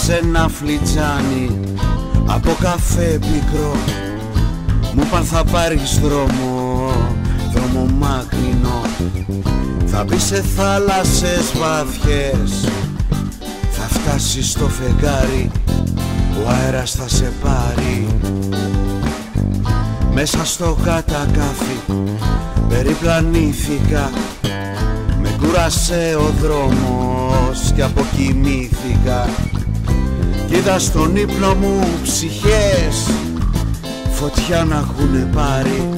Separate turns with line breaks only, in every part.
σε ένα φλιτζάνι από καφέ πικρό. Μου είπαν θα πάρεις δρόμο, δρόμο μακρινό. Θα μπεις σε θάλασσες βαθιές, θα φτάσεις στο φεγγάρι, ο αέρας θα σε πάρει. Μέσα στο κατακάφι περιπλανήθηκα, με κούρασε ο δρόμος και αποκοιμήθηκα. Κι είδα στον ύπνο μου ψυχές φωτιά να έχουνε πάρει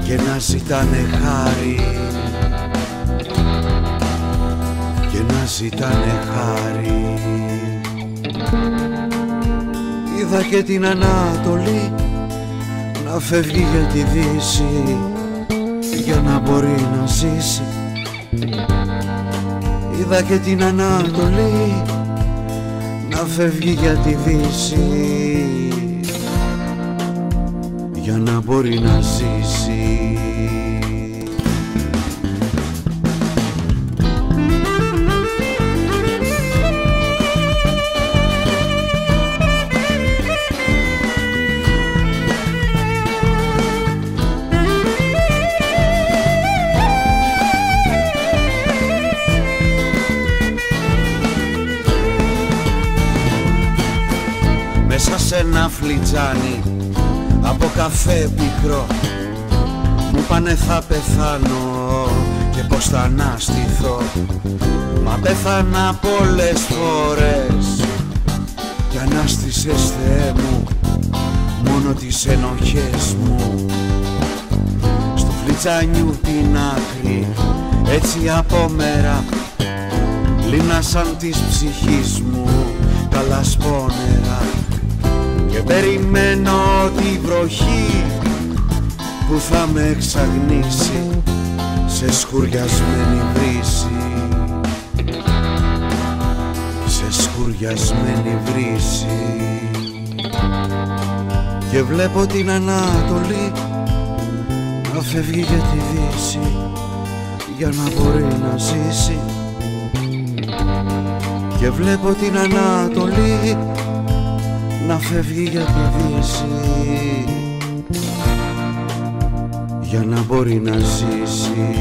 και να ζητάνε χάρη, και να ζητάνε χάρη. Είδα και την Ανατολή να φεύγει για τη Δύση για να μπορεί να ζήσει. Είδα και την Ανατολή να φεύγει για τη Δύση για να μπορεί να ζήσει. Μέσα σε ένα φλιτζάνι από καφέ πικρό μου πάνε θα πεθάνω και πως θα αναστηθώ. Μα πέθανα πολλές φορές κι ανάστησες Θεέ μου μόνο τις ενοχές μου. Στο φλιτζάνιου την άκρη έτσι απόμερα λύνασαν της ψυχής μου τα λασπόνερα. Και περιμένω τη βροχή που θα με εξαγνίσει σε σκουριασμένη βρύση, σε σκουριασμένη βρύση. Και βλέπω την Ανατολή να φεύγει για τη Δύση για να μπορεί να ζήσει. Και βλέπω την Ανατολή να φεύγει για τη Δύση για να μπορεί να ζήσει.